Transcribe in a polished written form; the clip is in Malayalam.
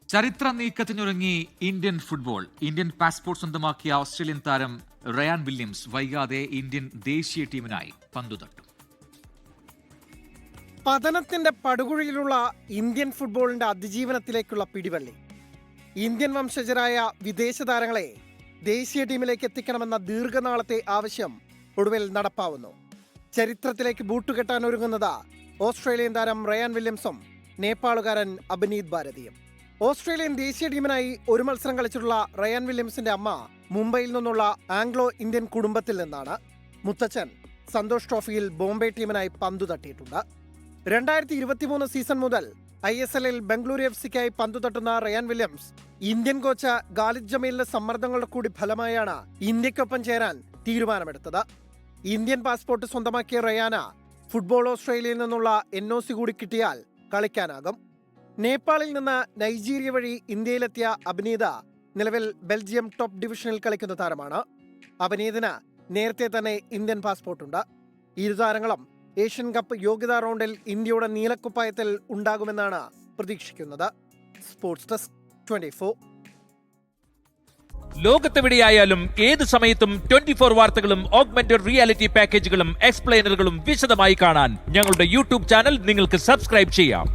ചരിത്ര നീക്കത്തിനൊരുങ്ങി ഇന്ത്യൻ ഫുട്ബോൾ. ഇന്ത്യൻ പാസ്പോർട്ട് സ്വന്തമാക്കിയ ഓസ്ട്രേലിയൻ താരം റയാൻ വില്യംസ് വൈകാതെ ഇന്ത്യൻ ദേശീയ ടീമിനായി പന്തുതട്ടും. പതനത്തിന്റെ പടുകുഴിയിലുള്ള ഇന്ത്യൻ ഫുട്ബോളിന്റെ അതിജീവനത്തിലേക്കുള്ള പിടിവള്ളി. ഇന്ത്യൻ വംശജരായ വിദേശ താരങ്ങളെ ദേശീയ ടീമിലേക്ക് എത്തിക്കണമെന്ന ദീർഘനാളത്തെ ആവശ്യം ഒടുവിൽ നടപ്പാവുന്നു. ചരിത്രത്തിലേക്ക് ബൂട്ടുകെട്ടാൻ ഒരുങ്ങുന്നത് ഓസ്ട്രേലിയൻ താരം റയാൻ വില്യംസും നേപ്പാളുകാരൻ അഭിനീത് ഭാരതിയും. ഓസ്ട്രേലിയൻ ദേശീയ ടീമിനായി ഒരു മത്സരം കളിച്ചിട്ടുള്ള റയാൻ വില്യംസിന്റെ അമ്മ മുംബൈയിൽ നിന്നുള്ള ആംഗ്ലോ ഇന്ത്യൻ കുടുംബത്തിൽ നിന്നാണ്. മുത്തച്ഛൻ സന്തോഷ് ട്രോഫിയിൽ ബോംബെ ടീമിനായി പന്തു തട്ടിയിട്ടുണ്ട്. 2023 സീസൺ മുതൽ ISLൽ ബംഗളൂരു FCക്കായി പന്തു തട്ടുന്ന Ryan Williams Indian coach Khalid ജമീലിന്റെ സമ്മർദ്ദങ്ങളുടെ കൂടി ഫലമായാണ് ഇന്ത്യക്കൊപ്പം ചേരാൻ തീരുമാനമെടുത്തത്. ഇന്ത്യൻ പാസ്പോർട്ട് സ്വന്തമാക്കിയ റയാന ഫുട്ബോൾ ഓസ്ട്രേലിയയിൽ നിന്നുള്ള NOC കൂടി കിട്ടിയാൽ കളിക്കാനാകും. നേപ്പാളിൽ നിന്ന് നൈജീരിയ വഴി ഇന്ത്യയിലെത്തിയ അഭിനീത നിലവിൽ ബെൽജിയം ടോപ്പ് ഡിവിഷനിൽ കളിക്കുന്ന താരമാണ്. അഭിനീതിന് നേരത്തെ തന്നെ ഇന്ത്യൻ പാസ്പോർട്ടുണ്ട്. ഇരു താരങ്ങളും ഏഷ്യൻ കപ്പ് യോഗ്യതാ റൗണ്ടിൽ ഇന്ത്യയുടെ നീലക്കുപ്പായത്തിൽ ഉണ്ടാകുമെന്നാണ് പ്രതീക്ഷിക്കുന്നത്. Sports desk 24. ലോകത്തെവിടെയായാലും ഏത് സമയത്തും 24 വാർത്തകളും ഓഗ്മെന്റഡ് റിയാലിറ്റി പാക്കേജുകളും എക്സ്പ്ലെയിനറുകളും വിശദമായി കാണാൻ ഞങ്ങളുടെ യൂട്യൂബ് ചാനൽ നിങ്ങൾക്ക് സബ്സ്ക്രൈബ് ചെയ്യാം.